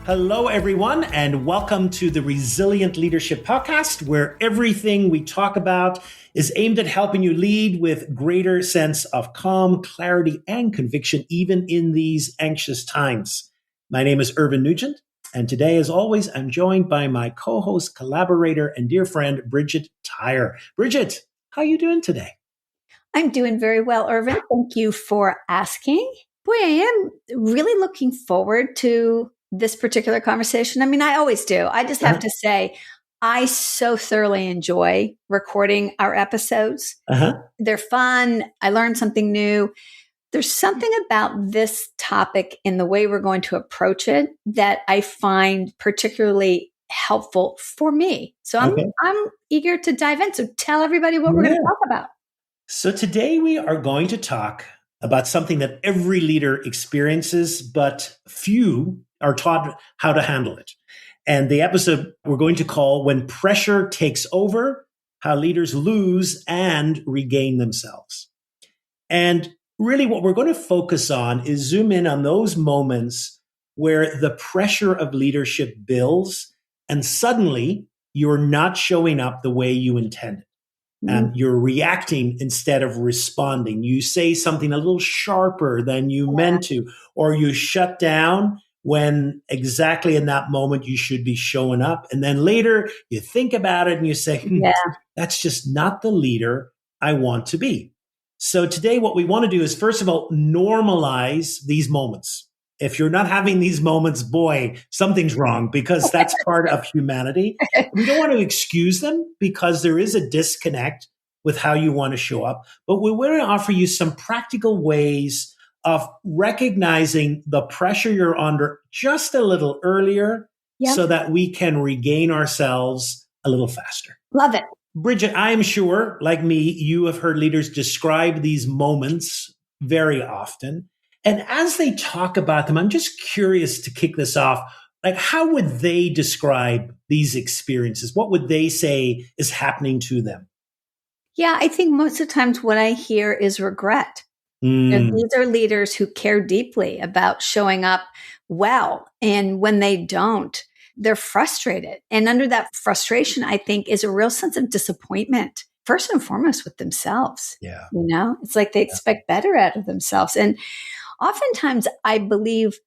Hello, everyone, and welcome to the Resilient Leadership Podcast, where everything we talk about is aimed at helping you lead with greater sense of calm, clarity, and conviction, even in these anxious times. My name is Irvine Nugent, and today, as always, I'm joined by my co-host, collaborator, and dear friend, Bridget Tyre. Bridget, how are you doing today? I'm doing very well, Irvine. Thank you for asking. Boy, I am really looking forward to this particular conversation. I mean, I always do. I just have to say, I so thoroughly enjoy recording our episodes. They're fun. I learned something new. There's something about this topic in the way we're going to approach it that I find particularly helpful for me. So I'm eager to dive in. So tell everybody what we're going to talk about. So today we are going to talk about something that every leader experiences, but few are taught how to handle it. And the episode we're going to call When Pressure Takes Over, How Leaders Lose and Regain Themselves. And really what we're going to focus on is zoom in on those moments where the pressure of leadership builds and suddenly you're not showing up the way you intended. You're reacting instead of responding. You say something a little sharper than you meant to, or you shut down when exactly in that moment you should be showing up. And then later you think about it and you say, that's just not the leader I want to be. So today what we want to do is, first of all, normalize these moments. If you're not having these moments, boy, something's wrong, because that's part of humanity. We don't want to excuse them because there is a disconnect with how you want to show up. But we want to offer you some practical ways of recognizing the pressure you're under just a little earlier so that we can regain ourselves a little faster. Love it. Bridget, I am sure, like me, you have heard leaders describe these moments very often. And as they talk about them, I'm just curious to kick this off. Like, how would they describe these experiences? What would they say is happening to them? Yeah, I think most of the times what I hear is regret. These are leaders who care deeply about showing up well. And when they don't, they're frustrated. And under that frustration, I think, is a real sense of disappointment, first and foremost with themselves. Yeah. You know, it's like they expect better out of themselves. And oftentimes, I believe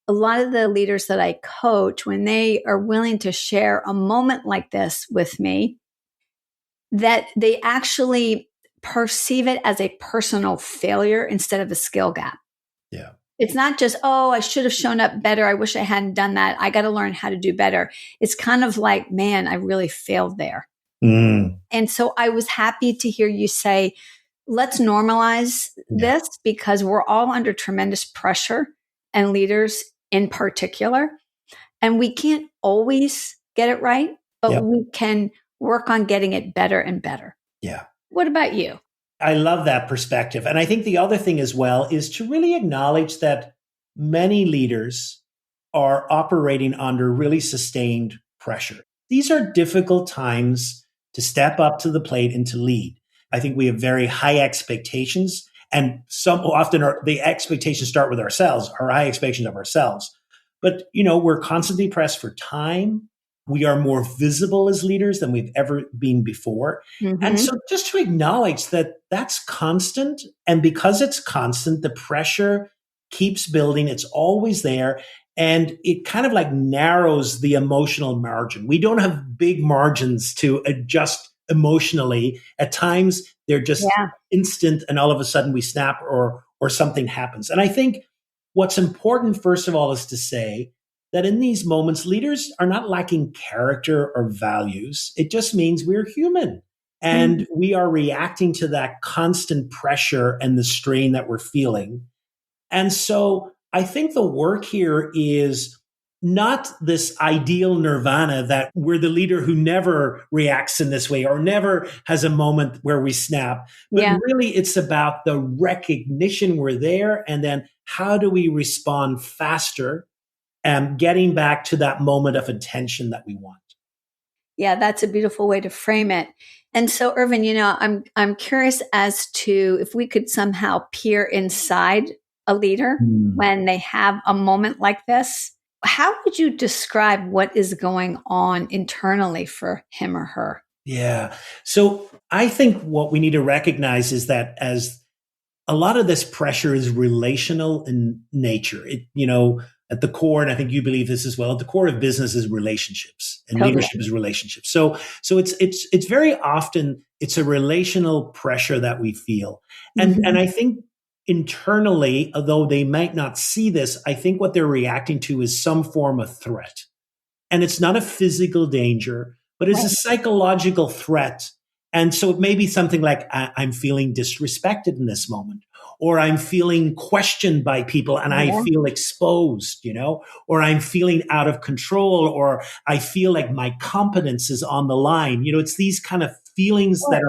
a lot of the leaders that I coach, when they are willing to share a moment like this with me, that they actually perceive it as a personal failure instead of a skill gap. Yeah. It's not just, I should have shown up better. I wish I hadn't done that. I got to learn how to do better. It's kind of like, man, I really failed there. And so I was happy to hear you say, let's normalize this, because we're all under tremendous pressure, and leaders in particular. And we can't always get it right, but we can work on getting it better and better. Yeah. What about you? I love that perspective. And I think the other thing as well is to really acknowledge that many leaders are operating under really sustained pressure. These are difficult times to step up to the plate and to lead. I think we have very high expectations, and some often the expectations start with ourselves, our high expectations of ourselves. But, we're constantly pressed for time. We are more visible as leaders than we've ever been before. And so just to acknowledge that that's constant. And because it's constant, the pressure keeps building. It's always there. And it kind of like narrows the emotional margin. We don't have big margins to adjust emotionally. At times, they're just instant, and all of a sudden we snap or something happens. And I think what's important, first of all, is to say that in these moments, leaders are not lacking character or values. It just means we're human, and we are reacting to that constant pressure and the strain that we're feeling. And so I think the work here is not this ideal nirvana that we're the leader who never reacts in this way or never has a moment where we snap. But really, it's about the recognition we're there, and then how do we respond faster and getting back to that moment of attention that we want. Yeah, that's a beautiful way to frame it. And so, Irvine, I'm curious as to if we could somehow peer inside a leader when they have a moment like this. How would you describe what is going on internally for him or her? Yeah. So I think what we need to recognize is that as a lot of this pressure is relational in nature. At the core, and I think you believe this as well, at the core of business is relationships and Totally. leadership is relationships. So it's very often it's a relational pressure that we feel. And I think internally, although they might not see this, I think what they're reacting to is some form of threat. And it's not a physical danger, but it's a Right. psychological threat. And so it may be something like, I'm feeling disrespected in this moment, or I'm feeling questioned by people and I Yeah. feel exposed, or I'm feeling out of control, or I feel like my competence is on the line. It's these kind of feelings that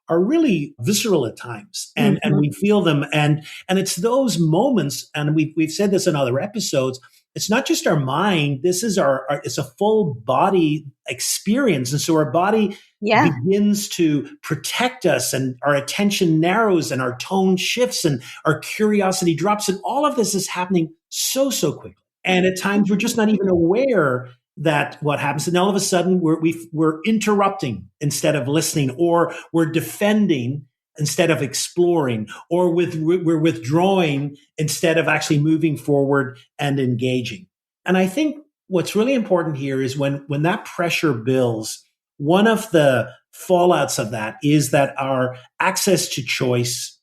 are really visceral at times, and Mhm. we feel them. And it's those moments, and we've said this in other episodes, it's not just our mind. This is it's a full body experience. And so our body Yeah. begins to protect us, and our attention narrows and our tone shifts and our curiosity drops. And all of this is happening so quickly. And at times we're just not even aware that what happens. And all of a sudden we're interrupting instead of listening, or we're defending instead of exploring, or we're withdrawing instead of actually moving forward and engaging. And I think what's really important here is when that pressure builds, one of the fallouts of that is that our access to choice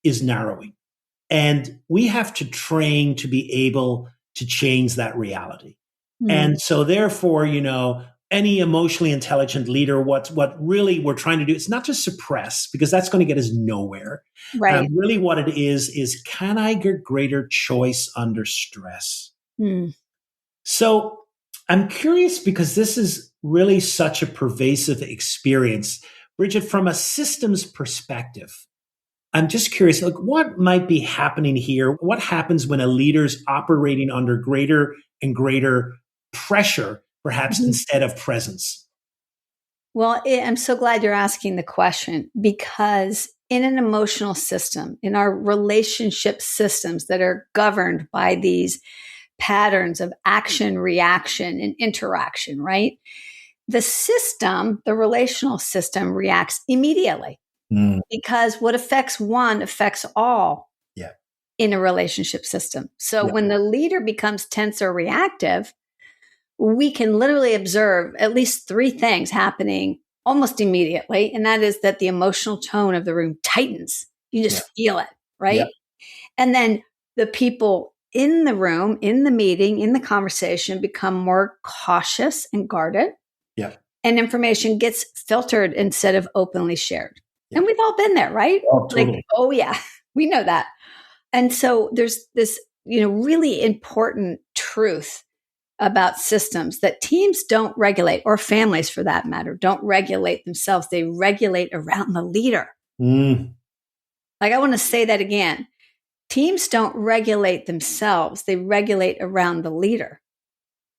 is narrowing. And we have to train to be able to change that reality. Mm. And so therefore, any emotionally intelligent leader, what really we're trying to do, it's not just suppress, because that's going to get us nowhere. Right. Really what it is can I get greater choice under stress? Mm. So I'm curious, because this is really such a pervasive experience. Bridget, from a systems perspective, I'm just curious, like, what might be happening here? What happens when a leader's operating under greater and greater pressure, perhaps Mhm. instead of presence? Well, I'm so glad you're asking the question, because in an emotional system, in our relationship systems that are governed by these patterns of action, reaction, and interaction, right? The system, the relational system, reacts immediately, Mm, because what affects one affects all yeah, in a relationship system. So yeah, when the leader becomes tense or reactive, we can literally observe at least three things happening almost immediately. And that is that the emotional tone of the room tightens. You yeah, just feel it, yeah, right? And then the people in the room, in the meeting, in the conversation become more cautious and guarded, yeah, and information gets filtered instead of openly shared. yeah. And we've all been there, right? Oh, Like, totally. oh, yeah, we know that. And so there's this, really important truth about systems that teams don't regulate, or families for that matter, don't regulate themselves. They regulate around the leader. Mm, Like, I want to say that again. Teams don't regulate themselves, they regulate around the leader.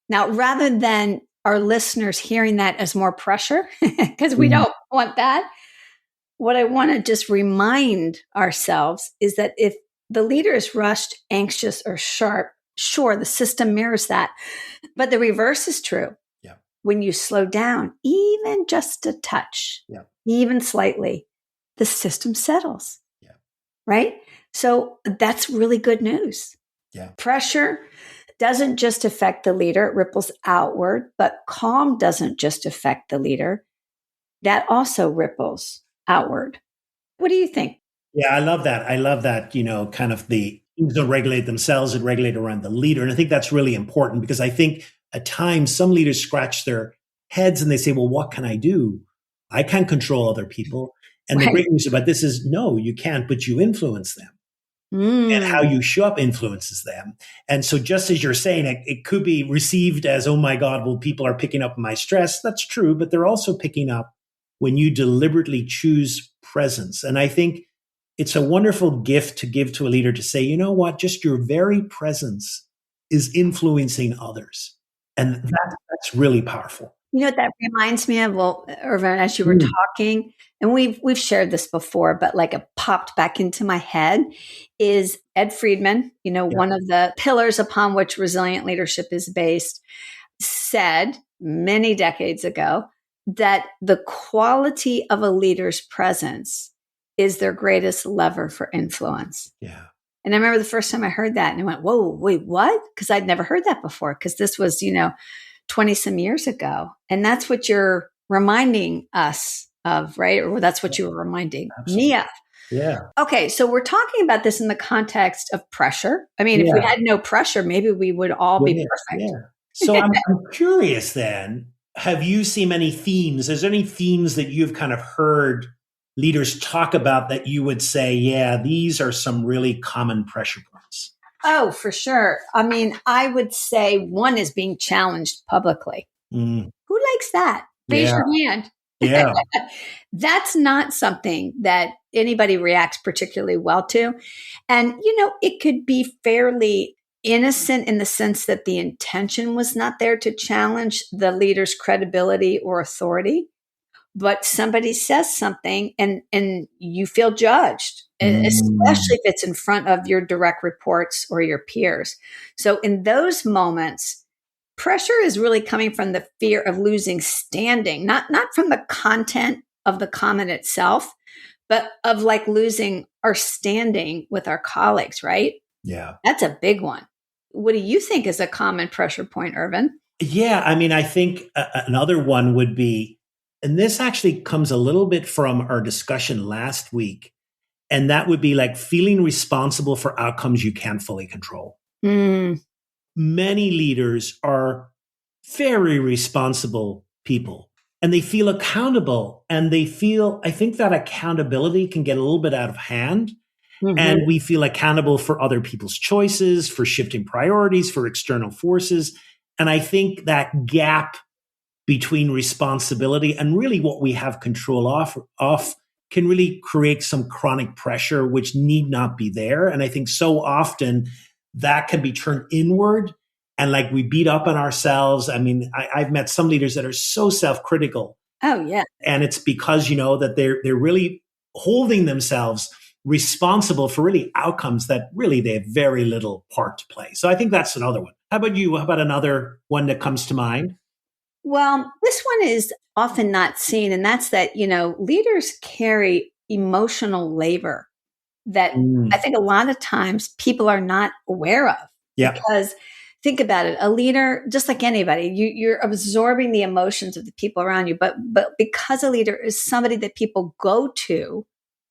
Now, rather than our listeners hearing that as more pressure, because we mm, don't want that, what I want to just remind ourselves is that if the leader is rushed, anxious, or sharp, sure, the system mirrors that. But the reverse is true. yeah, When you slow down, even just a touch, yeah, even slightly, the system settles, yeah, right? So that's really good news. yeah. Pressure doesn't just affect the leader, it ripples outward, but calm doesn't just affect the leader, that also ripples outward. What do you think? Yeah, I love that. I love that, kind of the teams don't regulate themselves and regulate around the leader. And I think that's really important, because I think at times some leaders scratch their heads and they say, well, what can I do? I can't control other people. And the Right. great news about this is no, you can't, but you influence them. And how Mm, you show up influences them. And so just as you're saying, it could be received as, oh my God, well, people are picking up my stress. That's true, but they're also picking up when you deliberately choose presence. And I think it's a wonderful gift to give to a leader to say, you know what, just your very presence is influencing others. And that's really powerful. You know what that reminds me of? Well, Irvine, as you were Mm. talking, and we've shared this before, but like it popped back into my head is Ed Friedman, Yeah. one of the pillars upon which resilient leadership is based, said many decades ago that the quality of a leader's presence is their greatest lever for influence. Yeah. And I remember the first time I heard that and I went, whoa, wait, what? Because I'd never heard that before because this was, 20 some years ago. And that's what you're reminding us of, right? Or that's what you were reminding me Absolutely. of. Yeah. Okay. So we're talking about this in the context of pressure. I mean, if we Yeah. had no pressure, maybe we would all be perfect. Yeah. So I'm curious then, have you seen many themes? Is there any themes that you've kind of heard leaders talk about that you would say, yeah, these are some really common pressure points? Oh, for sure. I mean, I would say one is being challenged publicly. Mm. Who likes that? Raise Yeah. your hand. Yeah. That's not something that anybody reacts particularly well to. And, it could be fairly innocent in the sense that the intention was not there to challenge the leader's credibility or authority. But somebody says something and you feel judged, especially if it's in front of your direct reports or your peers. So in those moments, pressure is really coming from the fear of losing standing, not from the content of the comment itself, but of like losing our standing with our colleagues, right? Yeah. That's a big one. What do you think is a common pressure point, Irvin? Yeah. I mean, I think another one would be, and this actually comes a little bit from our discussion last week, and that would be like feeling responsible for outcomes you can't fully control. Mm. Many leaders are very responsible people and they feel accountable and I think that accountability can get a little bit out of hand. Mm-hmm. And we feel accountable for other people's choices, for shifting priorities, for external forces. And I think that gap between responsibility and really what we have control of can really create some chronic pressure, which need not be there. And I think so often that can be turned inward and like we beat up on ourselves. I mean, I've met some leaders that are so self-critical. Oh, yeah. And it's because, that they're really holding themselves responsible for really outcomes that really they have very little part to play. So I think that's another one. How about you? How about another one that comes to mind? Well, this one is often not seen, and that's that, leaders carry emotional labor that I think a lot of times people are not aware of. Yeah. Because think about it, a leader, just like anybody, you're absorbing the emotions of the people around you, but because a leader is somebody that people go to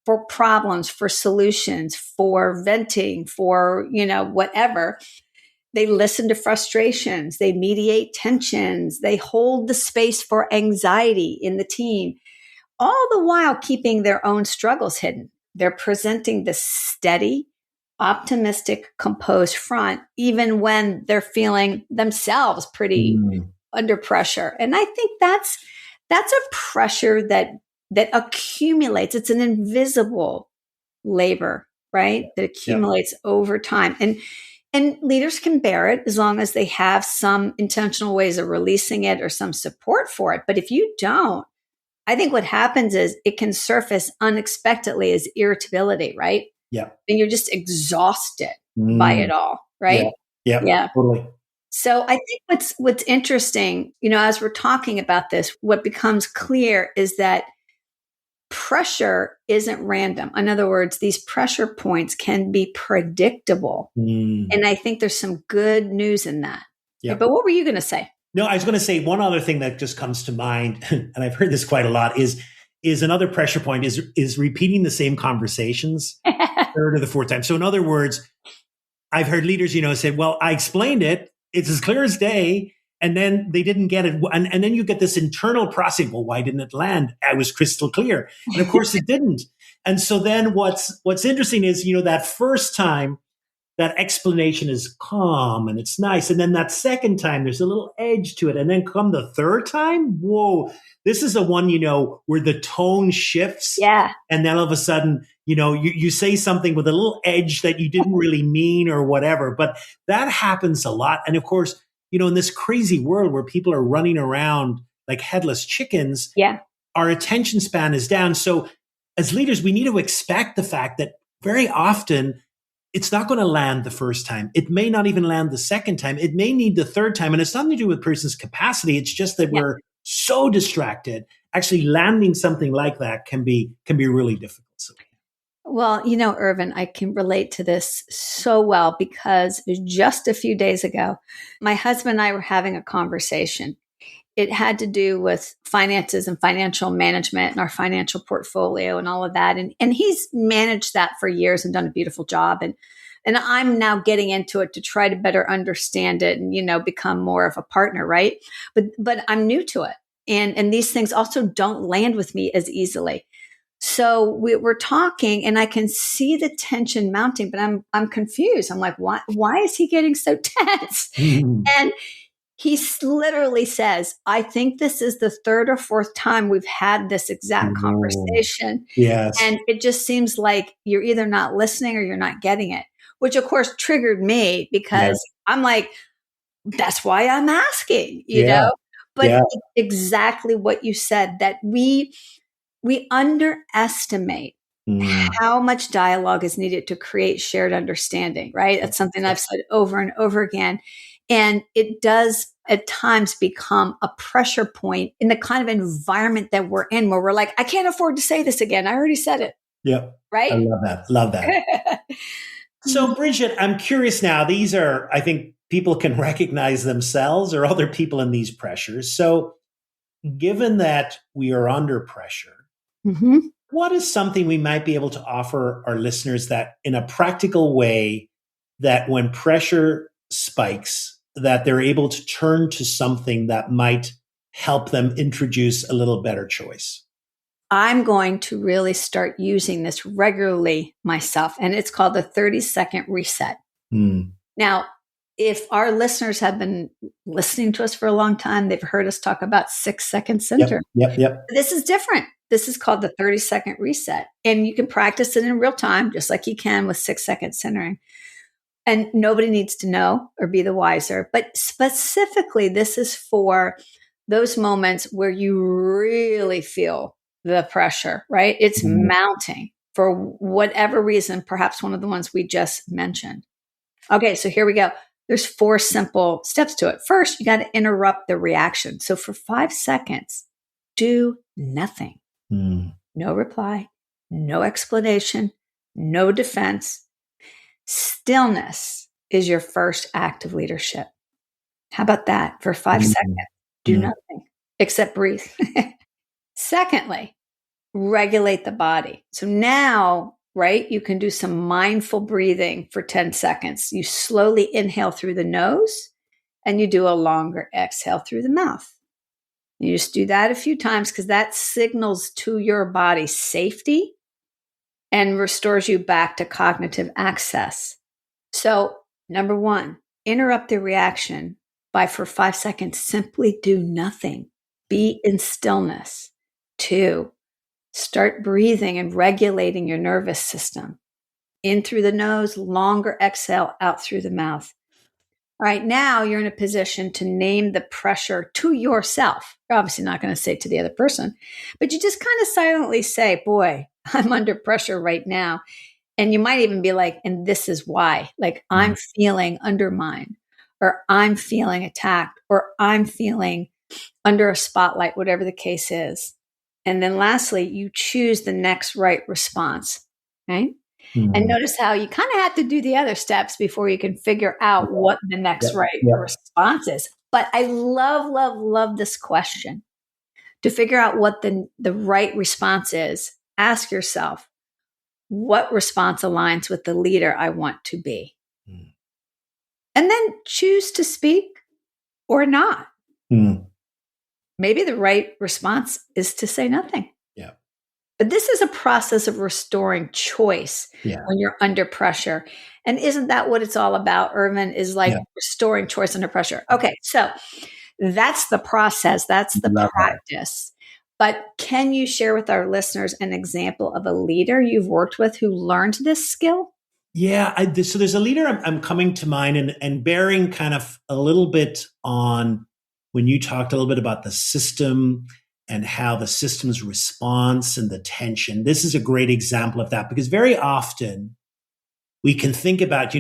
for problems, for solutions, for venting, for, whatever, they listen to frustrations, they mediate tensions, they hold the space for anxiety in the team, all the while keeping their own struggles hidden. They're presenting this steady, optimistic, composed front, even when they're feeling themselves pretty under pressure. And I think that's a pressure that accumulates. It's an invisible labor, right? That accumulates over time. And leaders can bear it as long as they have some intentional ways of releasing it or some support for it. But if you don't, I think what happens is it can surface unexpectedly as irritability, right? Yeah. And you're just exhausted by it all, right? Yeah. Totally. So I think what's interesting, as we're talking about this, what becomes clear is that pressure isn't random. In other words, these pressure points can be predictable. And I think there's some good news in that. Yeah. But what were you going to say? No, I was going to say one other thing that just comes to mind, and I've heard this quite a lot, is another pressure point is repeating the same conversations third or the fourth time. So in other words, I've heard leaders, say, well, I explained it. It's as clear as day. And then they didn't get it. And then you get this internal process. Well, why didn't it land? I was crystal clear. And of course it didn't. And so then what's interesting is, that first time that explanation is calm and it's nice. And then that second time, there's a little edge to it. And then come the third time, whoa, this is the one, where the tone shifts. Yeah. And then all of a sudden, you say something with a little edge that you didn't really mean or whatever. But that happens a lot. And of course, in this crazy world where people are running around like headless chickens, Yeah. our attention span is down. So as leaders, we need to expect the fact that very often it's not going to land the first time. It may not even land the second time. It may need the third time. And it's nothing to do with person's capacity. It's just that Yeah. we're so distracted. Actually landing something like that can be really difficult. So. Well, Irvine, I can relate to this so well because just a few days ago, my husband and I were having a conversation. It had to do with finances and financial management and our financial portfolio and all of that. And he's managed that for years and done a beautiful job. And I'm now getting into it to try to better understand it and, become more of a partner, right? But I'm new to it. And these things also don't land with me as easily. So we're talking and I can see the tension mounting, but I'm confused. I'm like, why is he getting so tense? And he literally says, I think this is the third or fourth time we've had this exact conversation. Yes. And it just seems like you're either not listening or you're not getting it, which of course triggered me because I'm like, that's why I'm asking, you know? But exactly what you said, that we underestimate how much dialogue is needed to create shared understanding, right? That's something I've said over and over again. And it does at times become a pressure point in the kind of environment that we're in where we're like, I can't afford to say this again. I already said it. Yep. Right? I love that. Love that. So, Bridget, I'm curious now. These are, I think people can recognize themselves or other people in these pressures. So, given that we are under pressure, what is something we might be able to offer our listeners that in a practical way, that when pressure spikes, that they're able to turn to something that might help them introduce a little better choice? I'm going to really start using this regularly myself, and it's called the 30-second reset. Now, if our listeners have been listening to us for a long time, they've heard us talk about 6-second center. Yep. This is different. This is called the 30-second reset, and you can practice it in real time, just like you can with 6-second centering. And nobody needs to know or be the wiser. But specifically, this is for those moments where you really feel the pressure, right? It's mounting for whatever reason, perhaps one of the ones we just mentioned. Okay, so here we go. There's 4 simple steps to it. First, you got to interrupt the reaction. So for 5 seconds, do nothing. No reply, no explanation, no defense. Stillness is your first act of leadership. How about that? For 5 seconds, do nothing except breathe. Secondly, regulate the body. So now, right, you can do some mindful breathing for 10 seconds. You slowly inhale through the nose and you do a longer exhale through the mouth. You just do that a few times because that signals to your body safety and restores you back to cognitive access. So, number 1, interrupt the reaction by, for 5 seconds, simply do nothing. Be in stillness. 2, start breathing and regulating your nervous system. In through the nose, longer exhale, out through the mouth. All right, now you're in a position to name the pressure to yourself. You're obviously not going to say it to the other person, but you just kind of silently say, boy, I'm under pressure right now. And you might even be like, and this is why, like I'm feeling undermined, or I'm feeling attacked, or I'm feeling under a spotlight, whatever the case is. And then lastly, you choose the next right response, right? And notice how you kind of have to do the other steps before you can figure out what the next right response is. But I love this question. To figure out what the right response is, ask yourself, what response aligns with the leader I want to be? And then choose to speak or not. Maybe the right response is to say nothing. But this is a process of restoring choice when you're under pressure. And isn't that what it's all about, Irvine, is like restoring choice under pressure? Okay, so that's the process. That's the practice. But can you share with our listeners an example of a leader you've worked with who learned this skill? Yeah. So there's a leader I'm coming to mind and bearing kind of a little bit on when you talked a little bit about the system and how the system's response and the tension. This is a great example of that, because very often we can think about,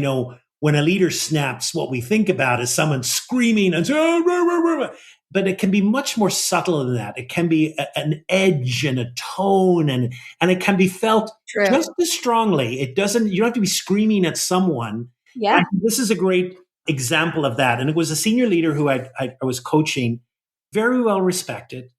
when a leader snaps, what we think about is someone screaming and saying, rah, rah, rah, rah. But it can be much more subtle than that. It can be an edge and a tone, and it can be felt True. just as strongly. You don't have to be screaming at someone. Yeah. This is a great example of that. And it was a senior leader who I was coaching, very well respected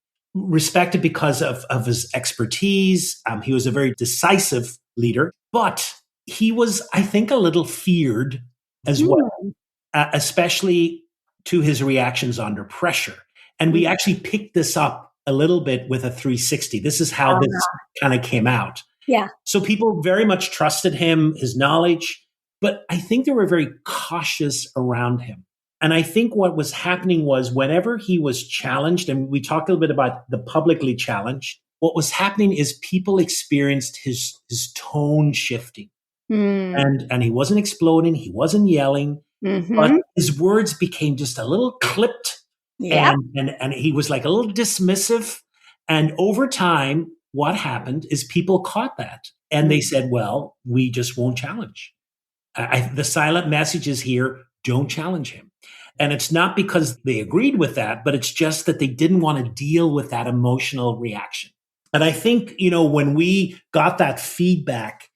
because of his expertise. He was a very decisive leader, but he was, I think, a little feared as well, especially to his reactions under pressure. And we actually picked this up a little bit with a 360. This is how this kind of came out. Yeah. So people very much trusted him, his knowledge, but I think they were very cautious around him. And I think what was happening was whenever he was challenged, and we talked a little bit about the publicly challenged, what was happening is people experienced his tone shifting. And he wasn't exploding, he wasn't yelling, but his words became just a little clipped, and he was like a little dismissive. And over time, what happened is people caught that, and they said, well, we just won't challenge. The silent message is here, don't challenge him. And it's not because they agreed with that, but it's just that they didn't want to deal with that emotional reaction. And I think, when we got that feedback,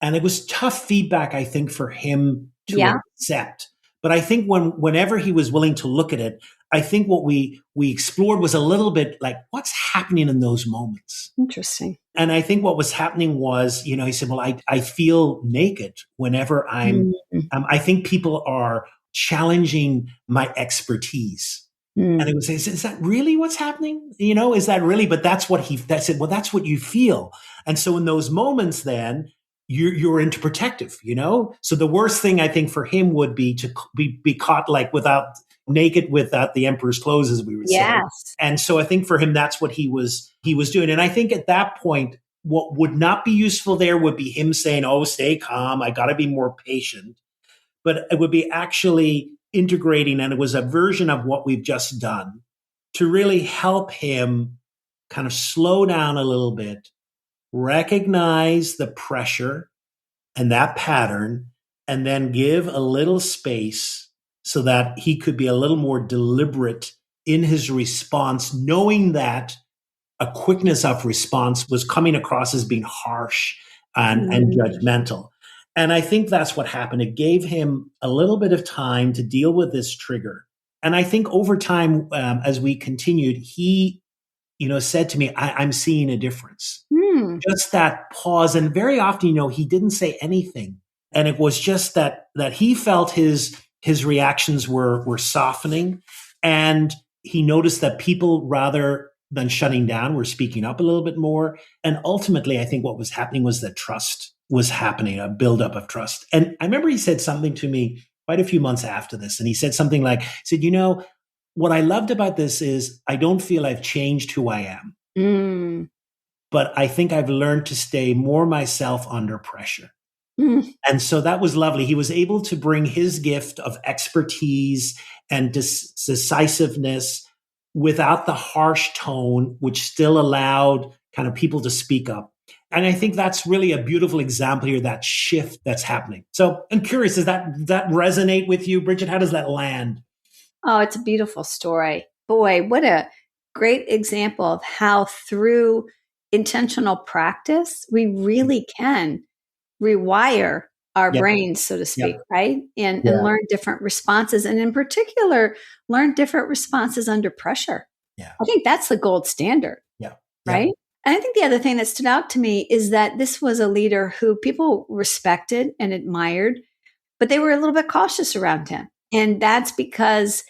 and it was tough feedback, I think, for him to accept. But I think whenever he was willing to look at it, I think what we explored was a little bit like, what's happening in those moments? Interesting. And I think what was happening was, he said, well, I feel naked whenever I think people are challenging my expertise. And he would say, is that really what's happening? Is that really? But that's what that said, well, that's what you feel. And so in those moments, then, you're into protective, So the worst thing I think for him would be to be caught naked without the emperor's clothes, as we would say. And so I think for him, that's what he was doing. And I think at that point, what would not be useful there would be him saying, oh, stay calm, I got to be more patient. But it would be actually integrating, and it was a version of what we've just done, to really help him kind of slow down a little bit, recognize the pressure and that pattern, and then give a little space so that he could be a little more deliberate in his response, knowing that a quickness of response was coming across as being harsh and judgmental. And I think that's what happened. It gave him a little bit of time to deal with this trigger. And I think over time, as we continued, he said to me, I'm seeing a difference. Just that pause. And very often, he didn't say anything. And it was just that he felt his reactions were softening. And he noticed that people, rather than shutting down, were speaking up a little bit more. And ultimately, I think what was happening was that trust was happening, a buildup of trust. And I remember he said something to me quite a few months after this. And he said something like, what I loved about this is I don't feel I've changed who I am, but I think I've learned to stay more myself under pressure. And so that was lovely. He was able to bring his gift of expertise and decisiveness without the harsh tone, which still allowed kind of people to speak up. And I think that's really a beautiful example here, that shift that's happening. So I'm curious, does that resonate with you, Bridget? How does that land? Oh, it's a beautiful story. Boy, what a great example of how through intentional practice, we really can rewire our brains, so to speak, right? And learn different responses. And in particular, learn different responses under pressure. I think that's the gold standard, right? And I think the other thing that stood out to me is that this was a leader who people respected and admired, but they were a little bit cautious around him. And that's because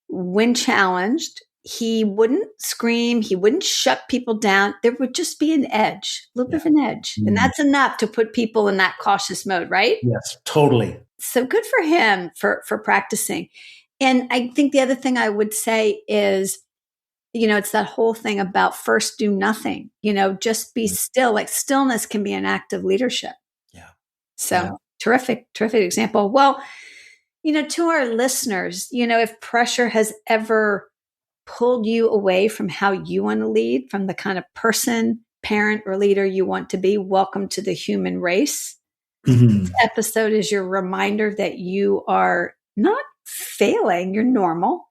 when challenged, he wouldn't scream, he wouldn't shut people down. There would just be an edge, a little bit of an edge. And that's enough to put people in that cautious mode, right? Yes, totally. So good for him for practicing. And I think the other thing I would say is, it's that whole thing about first do nothing, just be still. Like stillness can be an act of leadership. So terrific example. Well, to our listeners, if pressure has ever pulled you away from how you want to lead, from the kind of person, parent, or leader you want to be, welcome to the human race. This episode is your reminder that you are not failing, you're normal,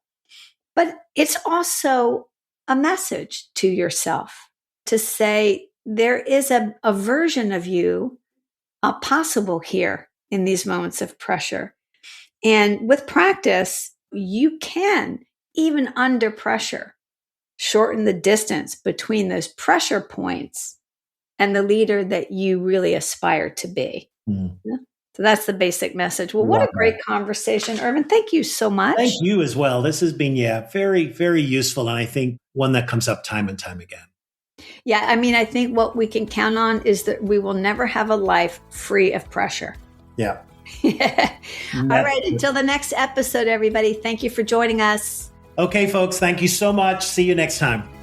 but it's also a message to yourself to say there is a version of you possible here in these moments of pressure. And with practice, you can, even under pressure, shorten the distance between those pressure points and the leader that you really aspire to be. Yeah. So that's the basic message. Well, what a great conversation, Irvine. Thank you so much. Thank you as well. This has been, very, very useful. And I think one that comes up time and time again. Yeah, I mean, I think what we can count on is that we will never have a life free of pressure. Yeah. All right. Until the next episode, everybody. Thank you for joining us. Okay, folks. Thank you so much. See you next time.